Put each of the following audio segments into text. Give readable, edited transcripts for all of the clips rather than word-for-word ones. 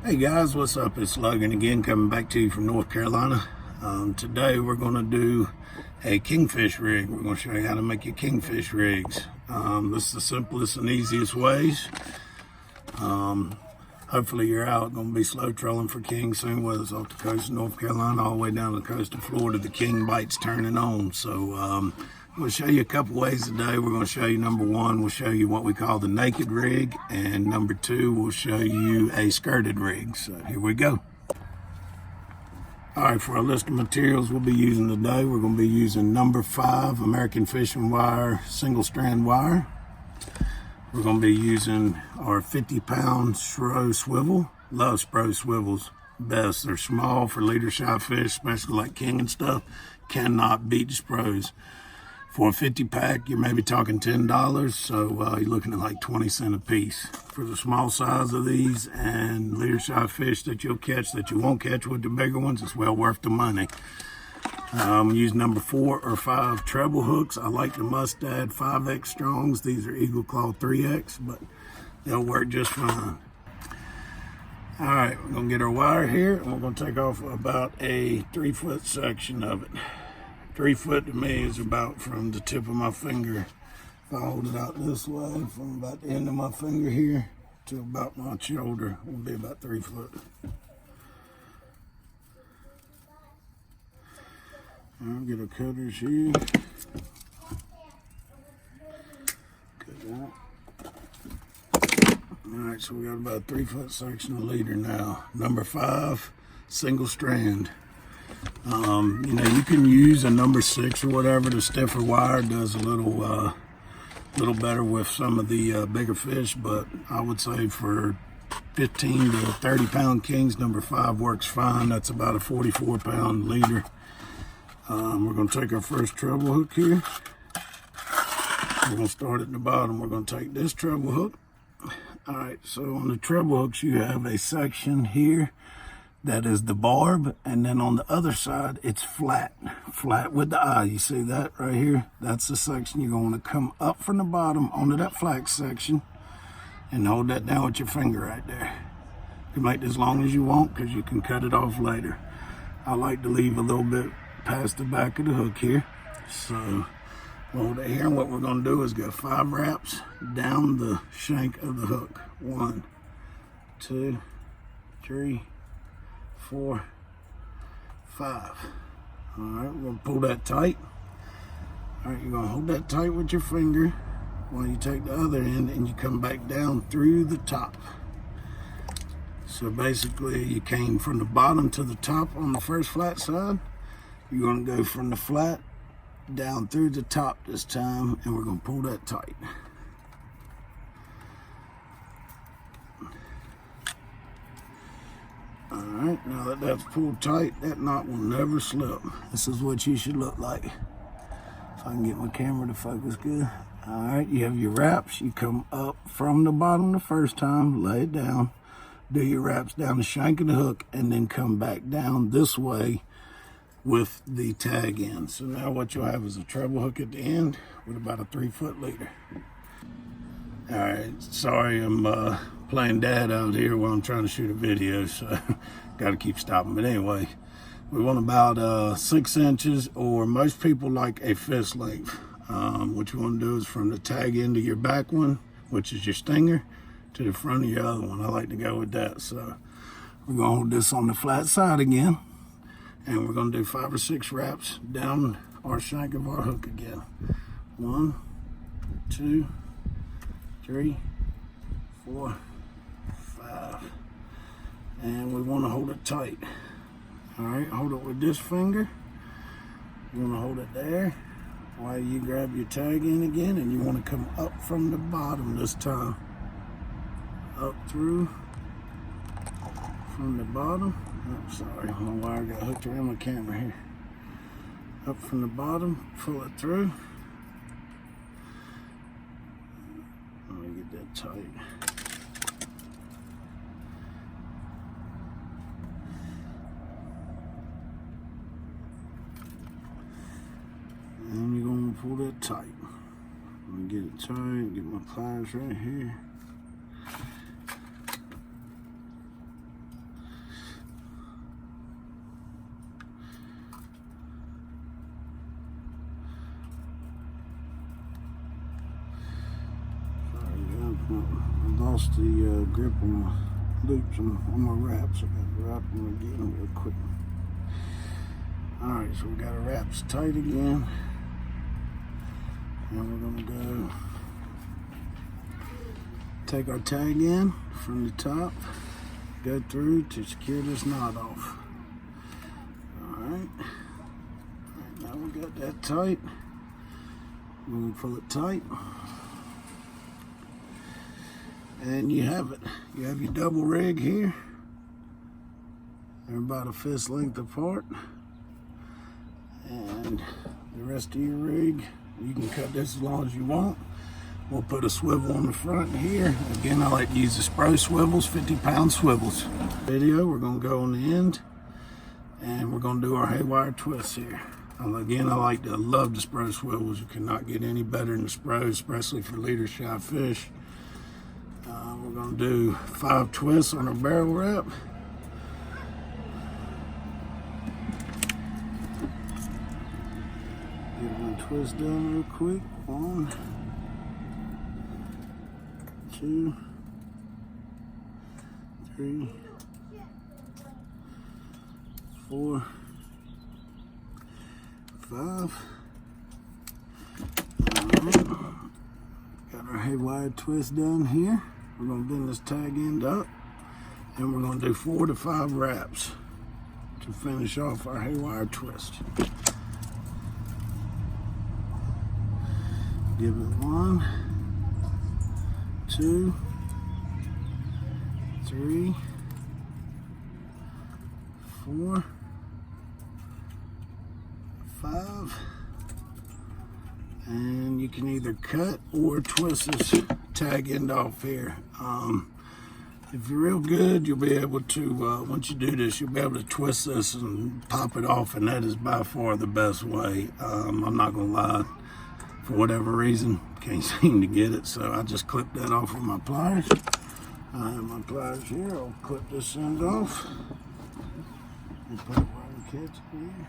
Hey guys, what's up? It's Logan again, coming back to you from North Carolina. Today we're going to do a kingfish rig. We're going to show you how to make your kingfish rigs. This is the simplest and easiest ways. Hopefully you're out going to be slow trolling for king soon, whether it's off the coast of North Carolina all the way down the coast of Florida. The king bite's turning on. So we'll show you a couple ways today. We're going to show you number one, we'll show you what we call the naked rig, and number two, we'll show you a skirted rig. So here we go. All right, for our list of materials we'll be using today, we're going to be using number 5 American fishing wire, single strand wire. We're going to be using our 50-pound Spro swivel. Love Spro swivels best. They're small for leader shy fish, especially like king and stuff. Cannot beat the Spros. For a 50-pack, you're maybe talking $10, so you're looking at like 20 cents a piece. For the small size of these and leader shy fish that you'll catch that you won't catch with the bigger ones, it's well worth the money. Use number 4 or 5 treble hooks. I like the Mustad 5X Strongs. These are Eagle Claw 3X, but they'll work just fine. All right, we're gonna get our wire here, and we're gonna take off about a 3-foot section of it. 3 foot to me is about from the tip of my finger. If I hold it out this way, from about the end of my finger here to about my shoulder, it will be about 3 foot. I'll get our cutters here. Cut that. All right, so we got about a 3-foot section of leader now. Number 5, single strand. You can use a number 6 or whatever. The stiffer wire does a little better with some of the bigger fish, but I would say for 15 to 30 pound kings, number 5 works fine. That's about a 44-pound leader. We're going to take our first treble hook here. We're going to start at the bottom. We're going to take this treble hook. All right, so on the treble hooks, you have a section here that is the barb, and then on the other side, it's flat with the eye. You see that right here? That's the section you're going to come up from the bottom onto that flat section and hold that down with your finger right there. You can make it as long as you want because you can cut it off later. I like to leave a little bit past the back of the hook here. So hold it here, and what we're going to do is go 5 wraps down the shank of the hook. 1, 2, 3, 4, 5. All right, we're going to pull that tight. All right, you're going to hold that tight with your finger while you take the other end and you come back down through the top. So basically you came from the bottom to the top on the first flat side. You're going to go from the flat down through the top this time, and we're going to pull that tight. All right, now that that's pulled tight, that knot will never slip. This is what you should look like. If I can get my camera to focus good. All right, you have your wraps. You come up from the bottom the first time, lay it down, do your wraps down the shank of the hook, and then come back down this way with the tag in. So now what you'll have is a treble hook at the end with about a 3-foot leader. All right, sorry I'm playing dad out here while I'm trying to shoot a video, so got to keep stopping. But anyway, we want about 6 inches, or most people like a fist length. What you want to do is from the tag end of your back one, which is your stinger, to the front of your other one. I like to go with that. So we're going to hold this on the flat side again, and we're going to do 5 or 6 wraps down our shank of our hook again. 1, 2, 3, 4, 5. And we want to hold it tight. All right, hold it with this finger. You want to hold it there while you grab your tag in again, and you want to come up from the bottom this time. Up through from the bottom. Oh, sorry, my wire got hooked around my camera here. Up from the bottom, pull it through. Let me get that tight. And you're going to pull that tight. Let me get it tight, get my pliers right here. lost the grip on my loops on my wraps. I got to wrap them again real quick. Alright, so we got our wraps tight again. And we're going to go take our tag in from the top, go through to secure this knot off. Alright, now we got that tight. We're going to pull it tight. And you have it. You have your double rig here. They're about a fist length apart. And the rest of your rig, you can cut this as long as you want. We'll put a swivel on the front here. Again, I like to use the Spro swivels, 50-pound swivels. Video, we're going to go on the end, and we're going to do our haywire twists here. Again, I love the Spro swivels. You cannot get any better than the Spro, especially for leader shy fish. We're going to do 5 twists on our barrel wrap. Get one twist done real quick. 1, 2, 3, 4, 5. Alright. Got our haywire twist done here. We're going to bend this tag end up, and we're going to do 4 to 5 wraps to finish off our haywire twist. Give it 1, 2, 3, 4, 5, and you can either cut or twist this tag end off here. If you're real good, you'll be able to, once you do this, you'll be able to twist this and pop it off, and that is by far the best way. I'm not gonna lie, for whatever reason, can't seem to get it, so I just clipped that off with my pliers. I have my pliers here. I'll clip this end off and put it right in the catch here.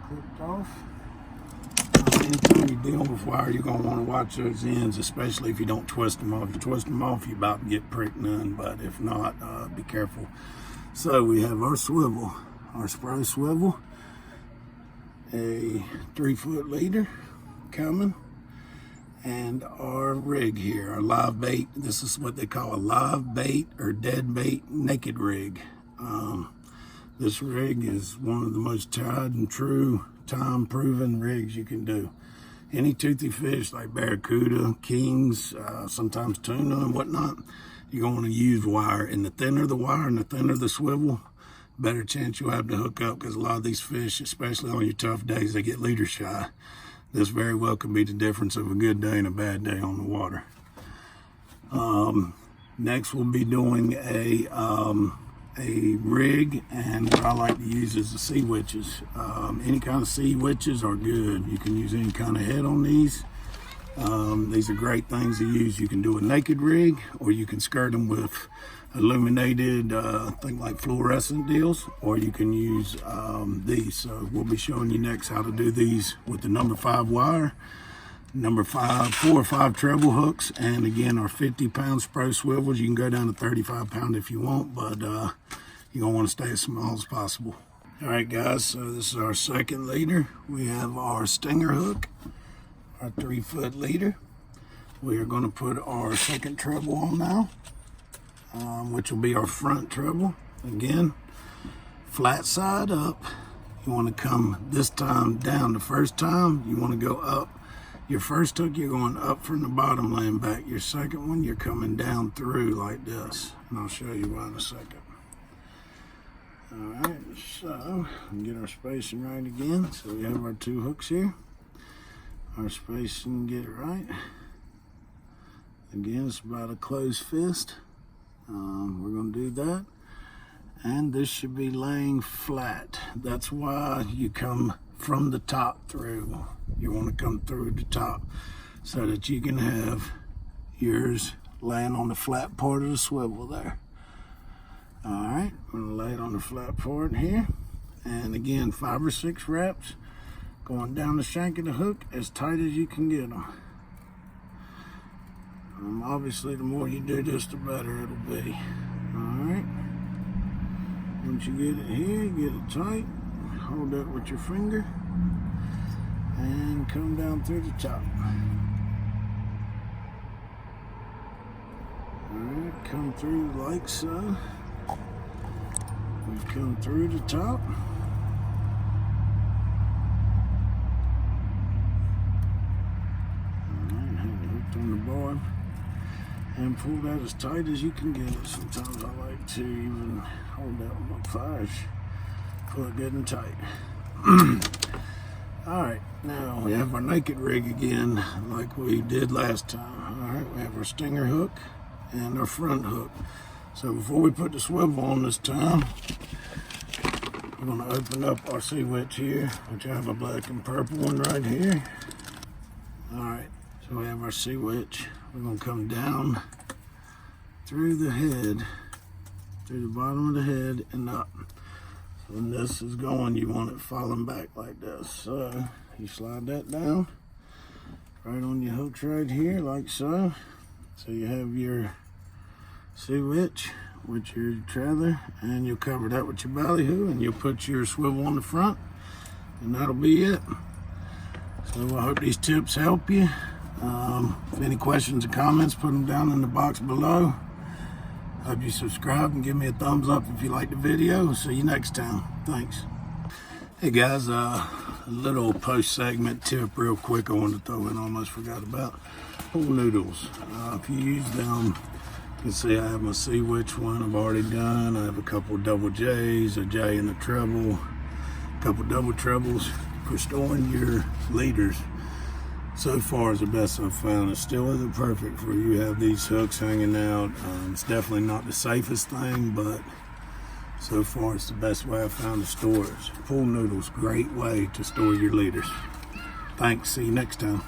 Clipped off. Anytime you're dealing with wire, you're going to want to watch those ends, especially if you don't twist them off. If you twist them off, you're about to get pricked none, but if not, be careful. So we have our swivel, our Spro swivel, a 3-foot leader coming, and our rig here, our live bait. This is what they call a live bait or dead bait naked rig. This rig is one of the most tried and true, time-proven rigs you can do. Any toothy fish like barracuda, kings, sometimes tuna and whatnot, you're going to use wire. And the thinner the wire and the thinner the swivel, better chance you'll have to hook up, because a lot of these fish, especially on your tough days, they get leader shy. This very well can be the difference of a good day and a bad day on the water. Next, we'll be doing a rig, and what I like to use is the sea witches. Any kind of sea witches are good. You can use any kind of head on these. These are great things to use. You can do a naked rig, or you can skirt them with illuminated, thing like fluorescent deals, or you can use these. So we'll be showing you next how to do these with the number 5 wire, number 4 or 5 treble hooks, and again our 50-pound Spro swivels. You can go down to 35-pound if you want, but you're gonna want to stay as small as possible. All right, guys, so this is our second leader. We have our stinger hook, our 3-foot leader. We are going to put our second treble on now, which will be our front treble. Again, flat side up. You want to come this time down. The first time you want to go up. Your first hook, you're going up from the bottom, laying back. Your second one, you're coming down through like this. And I'll show you why in a second. All right, so get our spacing right again. So we have our 2 hooks here. Our spacing, get it right. Again, it's about a closed fist. We're going to do that. And this should be laying flat. That's why you come from the top through. You want to come through the top so that you can have yours laying on the flat part of the swivel there. All right, I'm going to lay it on the flat part here. And again, 5 or 6 wraps going down the shank of the hook as tight as you can get them. Obviously, the more you do this, the better it'll be. Alright. Once you get it here, get it tight. Hold that with your finger. And come down through the top. Alright, come through like so. We've come through the top. Alright, have it hooked on the board. And pull that as tight as you can get it. Sometimes I like to even hold that with my pliers. Pull it good and tight. Alright, now we have our naked rig again like we did last time. Alright, we have our stinger hook and our front hook. So before we put the swivel on this time, we're going to open up our sea witch here, which I have a black and purple one right here. Alright, so we have our sea witch. We're going to come down through the head, through the bottom of the head and up. So when this is going, you want it falling back like this. So you slide that down right on your hooks right here like so. So you have your sea witch with your trailer, and you'll cover that with your ballyhoo, and you'll put your swivel on the front, and that'll be it. So I hope these tips help you. If any questions or comments, put them down in the box below. Hope you subscribe and give me a thumbs up if you like the video. See you next time. Thanks. Hey guys, a little post segment tip real quick I wanted to throw in, almost forgot about. Pool noodles. If you use them, you can see I have my sea witch one I've already done. I have a couple double J's, a J and a treble, a couple double trebles for storing your leaders. So far is the best I've found. It still isn't perfect for you have these hooks hanging out. It's definitely not the safest thing, but so far it's the best way I've found to store it. Pool noodles, great way to store your leaders. Thanks, see you next time.